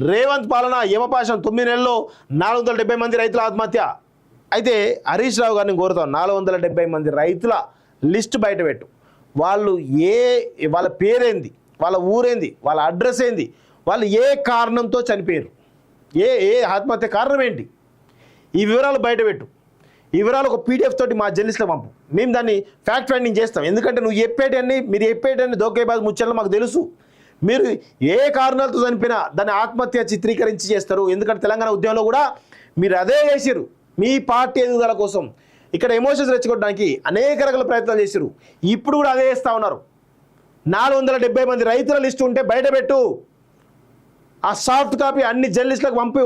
రేవంత్ పాలన యమపాశం 9 నెలల్లో 470 మంది రైతుల ఆత్మహత్య. అయితే హరీష్ రావు గారిని కోరుతాం, 470 మంది రైతుల లిస్ట్ బయటపెట్టు. వాళ్ళు వాళ్ళ పేరేంది, వాళ్ళ ఊరేంది, వాళ్ళ అడ్రస్ ఏంది, వాళ్ళు ఏ కారణంతో చనిపోయారు, ఏ ఆత్మహత్య కారణం ఏంటి, ఈ వివరాలు బయటపెట్టు. ఈ వివరాలు ఒక పీడిఎఫ్ తోటి మా జర్నలిస్ట్లో పంపు. మేము దాన్ని ఫ్యాక్ట్ ఫైండింగ్ చేస్తాం. ఎందుకంటే మీరు చెప్పేటన్ని దోకేబాజ్ ముచ్చట్లు మాకు తెలుసు. మీరు ఏ కారణాలతో చనిపోయినా దాన్ని ఆత్మహత్య చిత్రీకరించి చేస్తారు. ఎందుకంటే తెలంగాణ ఉద్యమంలో కూడా మీరు అదే చేశారు. మీ పార్టీ ఎదుగుదల కోసం ఇక్కడ ఎమోషన్స్ రెచ్చగొట్టడానికి అనేక రకాల ప్రయత్నాలు చేశారు. ఇప్పుడు కూడా అదే చేస్తూ ఉన్నారు. 470 మంది రైతుల లిస్టు ఉంటే బయటపెట్టు. ఆ సాఫ్ట్ కాపీ అన్ని జర్నలిస్టులకు పంపు.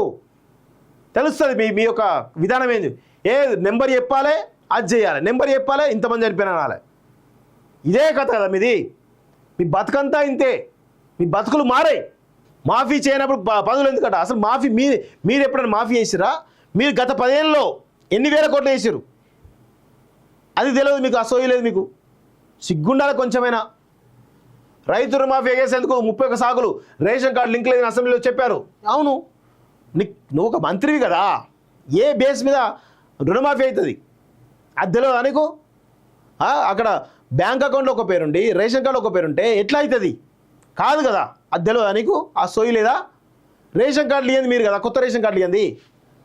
తెలుస్తుంది మీ యొక్క విధానం ఏంది. నెంబర్ చెప్పాలి, అది చేయాలి, నెంబర్ చెప్పాలి, ఇంతమంది చనిపోయినా అనాలి. ఇదే కథ కదా మీది. మీ బతుకంతా ఇంతే. మీ బతుకులు మారాయి. మాఫీ చేయనప్పుడు పనులు ఎందుకంట. అసలు మాఫీ మీరు ఎప్పుడైనా మాఫీ చేసిరా? మీరు గత 10 ఏళ్ళలో ఎన్ని వేల కోట్లు వేసారు అది తెలియదు మీకు. అసోయలేదు మీకు. సిగ్గుండాలి కొంచెమైనా. రైతు రుణమాఫీ ఎగేసేందుకు 31 సాగులు రేషన్ కార్డు లింక్ లేదని అసెంబ్లీలో చెప్పారు. అవును, నువ్వు ఒక మంత్రివి కదా, ఏ బేస్ మీద రుణమాఫీ అవుతుంది అది తెలియదా నీకు? అక్కడ బ్యాంక్ అకౌంట్లో ఒక పేరుండి రేషన్ కార్డు ఒక పేరుంటే ఎట్లా అవుతుంది? కాదు కదా, అది తెలియదా నీకు? ఆ సోయి లేదా? రేషన్ కార్డులు ఇవ్వండి మీరు కదా, కొత్త రేషన్ కార్డులు ఇవ్వండి,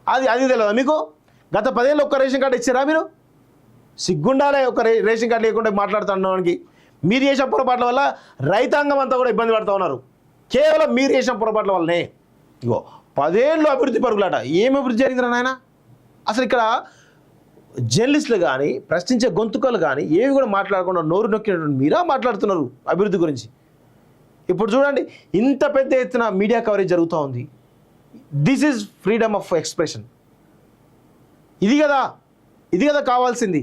అది తెలియదా మీకు? గత 10 ఏళ్ళు ఒక్క రేషన్ కార్డు ఇచ్చారా మీరు? సిగ్గుండాలే. ఒక రేషన్ కార్డు లేకుండా మాట్లాడుతున్నానికి. మీరు చేసిన పొరపాట్ల వల్ల రైతాంగం అంతా కూడా ఇబ్బంది పడుతూ ఉన్నారు. కేవలం మీరు చేసిన పొరపాట్ల వల్లనే. ఇగో 10 ఏళ్ళు అభివృద్ధి పరుగులాట. ఏమి అభివృద్ధి జరిగిందిరా నాయన? అసలు ఇక్కడ జర్నలిస్టులు కానీ ప్రశ్నించే గొంతుకలు కానీ ఏవి కూడా మాట్లాడకుండా నోరు నొక్కినటువంటి మీరా మాట్లాడుతున్నారు అభివృద్ధి గురించి. ఇప్పుడు చూడండి, ఇంత పెద్ద ఎత్తున మీడియా కవరేజ్ జరుగుతూ ఉంది. This is freedom of expression. ఇది కదా కావాల్సింది.